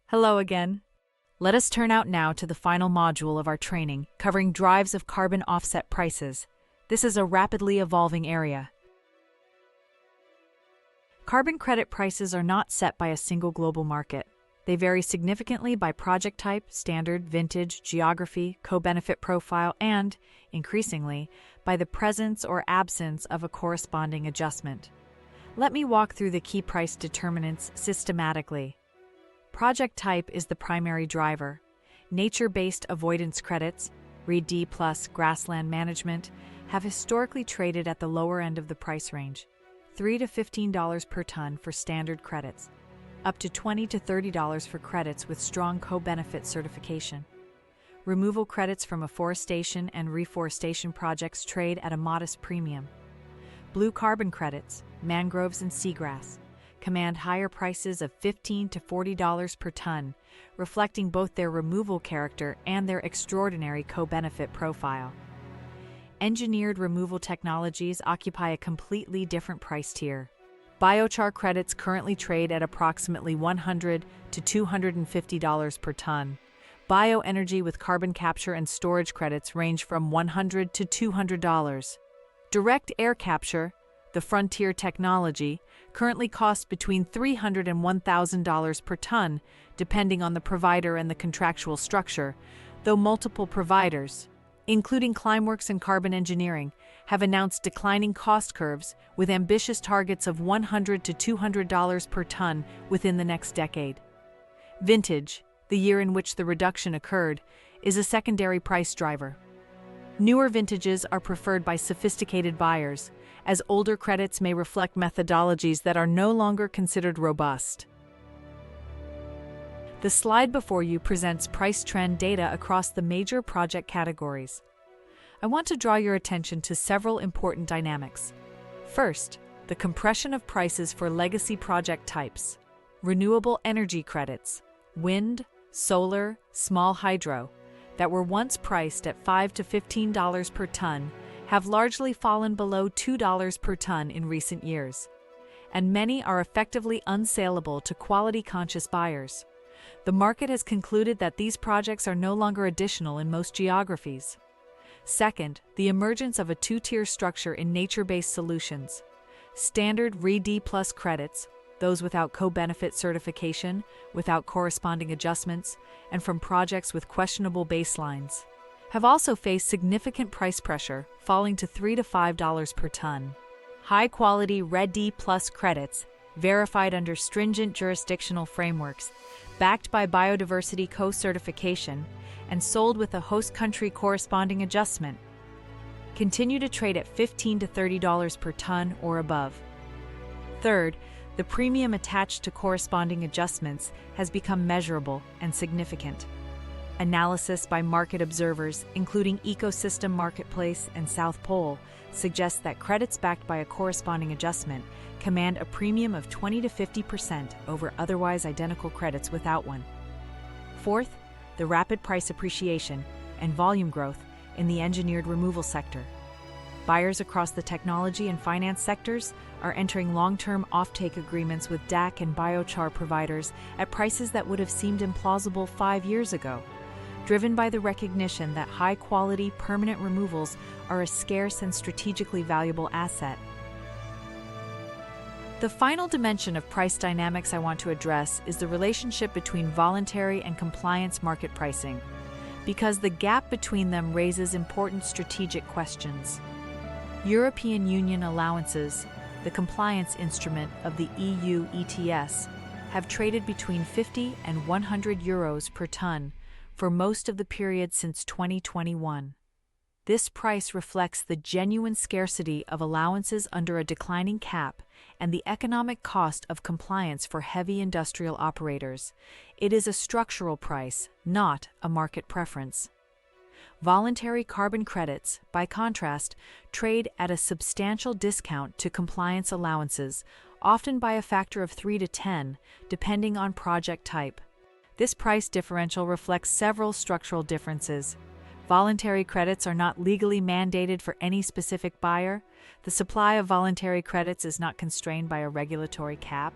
Hello again. Let us turn out now to the final module of our training, covering drives of carbon offset prices. This is a rapidly evolving area. Carbon credit prices are not set by a single global market. They vary significantly by project type, standard, vintage, geography, co-benefit profile, and, increasingly, by the presence or absence of a corresponding adjustment. Let me walk through the key price determinants systematically. Project type is the primary driver. Nature-based avoidance credits, RED+, grassland management, have historically traded at the lower end of the price range, $3 to $15 per ton for standard credits, up to $20 to $30 for credits with strong co-benefit certification. Removal credits from afforestation and reforestation projects trade at a modest premium. Blue carbon credits, mangroves and seagrass, command higher prices of $15 to $40 per ton, reflecting both their removal character and their extraordinary co-benefit profile. Engineered removal technologies occupy a completely different price tier. Biochar credits currently trade at approximately $100 to $250 per ton. Bioenergy with carbon capture and storage credits range from $100 to $200. Direct air capture, the frontier technology, currently costs between $300 and $1,000 per ton, depending on the provider and the contractual structure, though multiple providers, including Climeworks and Carbon Engineering, have announced declining cost curves with ambitious targets of $100 to $200 per ton within the next decade. Vintage, the year in which the reduction occurred, is a secondary price driver. Newer vintages are preferred by sophisticated buyers, as older credits may reflect methodologies that are no longer considered robust. The slide before you presents price trend data across the major project categories. I want to draw your attention to several important dynamics. First, the compression of prices for legacy project types. Renewable energy credits, wind, solar, small hydro, that were once priced at $5 to $15 per ton, have largely fallen below $2 per ton in recent years, and many are effectively unsaleable to quality-conscious buyers. The market has concluded that these projects are no longer additional in most geographies. Second, the emergence of a two-tier structure in nature-based solutions. Standard RED+ credits, those without co-benefit certification, without corresponding adjustments, and from projects with questionable baselines, have also faced significant price pressure, falling to $3 to $5 per ton. High-quality RED+ credits, verified under stringent jurisdictional frameworks, backed by biodiversity co-certification, and sold with a host country corresponding adjustment, continue to trade at $15 to $30 per ton or above. Third, the premium attached to corresponding adjustments has become measurable and significant. Analysis by market observers, including Ecosystem Marketplace and South Pole, suggests that credits backed by a corresponding adjustment command a premium of 20 to 50% over otherwise identical credits without one. Fourth, the rapid price appreciation and volume growth in the engineered removal sector. Buyers across the technology and finance sectors are entering long-term offtake agreements with DAC and biochar providers at prices that would have seemed implausible 5 years ago, driven by the recognition that high-quality, permanent removals are a scarce and strategically valuable asset. The final dimension of price dynamics I want to address is the relationship between voluntary and compliance market pricing, because the gap between them raises important strategic questions. European Union allowances, the compliance instrument of the EU ETS, have traded between 50 and 100 euros per ton for most of the period since 2021. This price reflects the genuine scarcity of allowances under a declining cap and the economic cost of compliance for heavy industrial operators. It is a structural price, not a market preference. Voluntary carbon credits, by contrast, trade at a substantial discount to compliance allowances, often by a factor of 3 to 10, depending on project type. This price differential reflects several structural differences. Voluntary credits are not legally mandated for any specific buyer. The supply of voluntary credits is not constrained by a regulatory cap.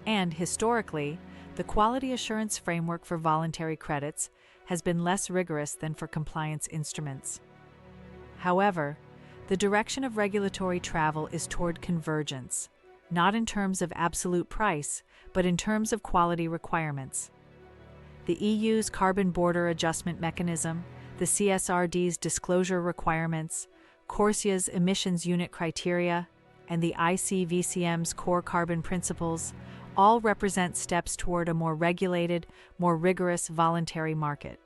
And, historically, The quality assurance framework for voluntary credits has been less rigorous than for compliance instruments. However, the direction of regulatory travel is toward convergence, not in terms of absolute price, but in terms of quality requirements. The EU's Carbon Border Adjustment Mechanism, the CSRD's disclosure requirements, CORSIA's emissions unit criteria, and the ICVCM's core carbon principles all represent steps toward a more regulated, more rigorous voluntary market.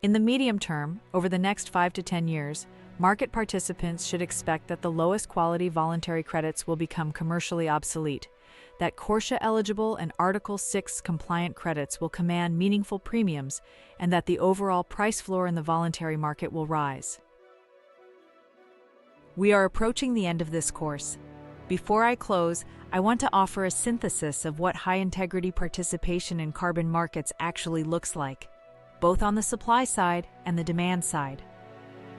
In the medium term, over the next 5 to 10 years, market participants should expect that the lowest quality voluntary credits will become commercially obsolete, that CORSIA-eligible and Article 6 compliant credits will command meaningful premiums, and that the overall price floor in the voluntary market will rise. We are approaching the end of this course. Before I close, I want to offer a synthesis of what high-integrity participation in carbon markets actually looks like, both on the supply side and the demand side.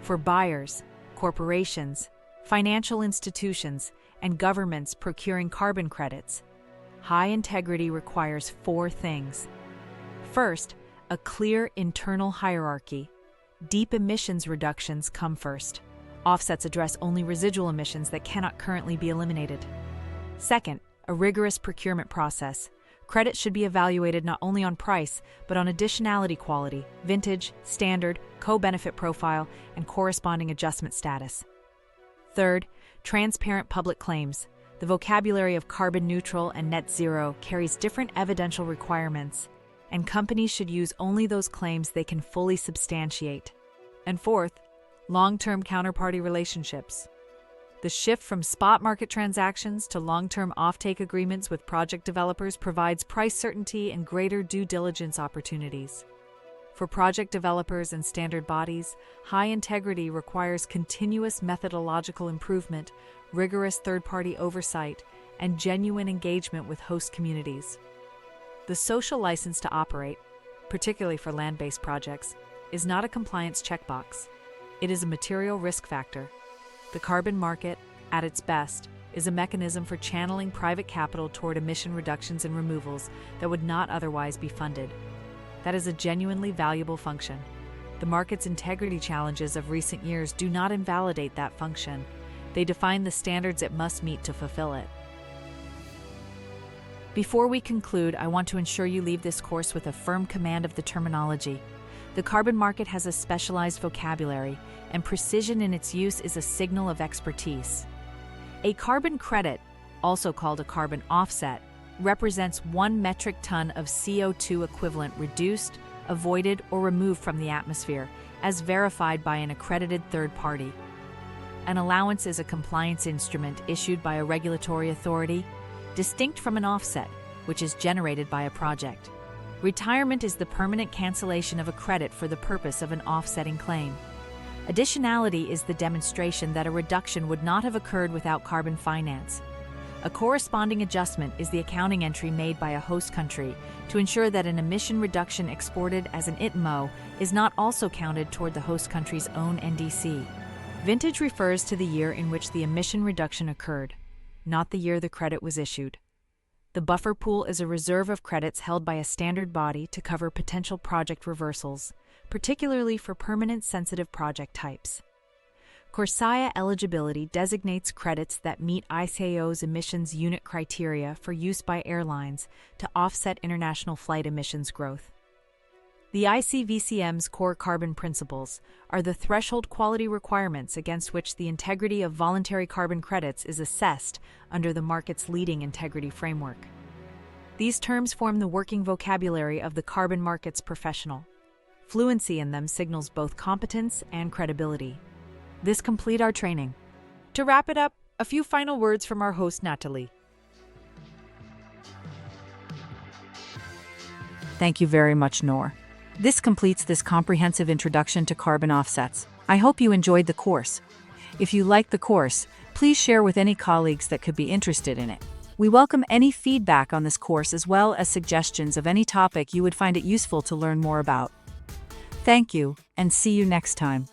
For buyers, corporations, financial institutions, and governments procuring carbon credits, high integrity requires 4 things. First, a clear internal hierarchy. Deep emissions reductions come first. Offsets address only residual emissions that cannot currently be eliminated. Second, a rigorous procurement process. Credits should be evaluated not only on price, but on additionality quality, vintage, standard, co-benefit profile, and corresponding adjustment status. Third, transparent public claims. The vocabulary of carbon neutral and net zero carries different evidential requirements, and companies should use only those claims they can fully substantiate. And fourth, long-term counterparty relationships. The shift from spot market transactions to long-term offtake agreements with project developers provides price certainty and greater due diligence opportunities. For project developers and standard bodies, high integrity requires continuous methodological improvement, rigorous third-party oversight, and genuine engagement with host communities. The social license to operate, particularly for land-based projects, is not a compliance checkbox. It is a material risk factor. The carbon market, at its best, is a mechanism for channeling private capital toward emission reductions and removals that would not otherwise be funded. That is a genuinely valuable function. The market's integrity challenges of recent years do not invalidate that function. They define the standards it must meet to fulfill it. Before we conclude, I want to ensure you leave this course with a firm command of the terminology. The carbon market has a specialized vocabulary, and precision in its use is a signal of expertise. A carbon credit, also called a carbon offset, represents 1 metric ton of CO2 equivalent reduced, avoided, or removed from the atmosphere, as verified by an accredited third party. An allowance is a compliance instrument issued by a regulatory authority, distinct from an offset, which is generated by a project. Retirement is the permanent cancellation of a credit for the purpose of an offsetting claim. Additionality is the demonstration that a reduction would not have occurred without carbon finance. A corresponding adjustment is the accounting entry made by a host country to ensure that an emission reduction exported as an ITMO is not also counted toward the host country's own NDC. Vintage refers to the year in which the emission reduction occurred, not the year the credit was issued. The buffer pool is a reserve of credits held by a standard body to cover potential project reversals, particularly for permanent sensitive project types. CORSIA eligibility designates credits that meet ICAO's emissions unit criteria for use by airlines to offset international flight emissions growth. The ICVCM's core carbon principles are the threshold quality requirements against which the integrity of voluntary carbon credits is assessed under the market's leading integrity framework. These terms form the working vocabulary of the carbon market's professional. Fluency in them signals both competence and credibility. This completes our training. To wrap it up, a few final words from our host, Natalie. Thank you very much, Noor. This completes this comprehensive introduction to carbon offsets. I hope you enjoyed the course. If you liked the course, please share with any colleagues that could be interested in it. We welcome any feedback on this course as well as suggestions of any topic you would find it useful to learn more about. Thank you, and see you next time.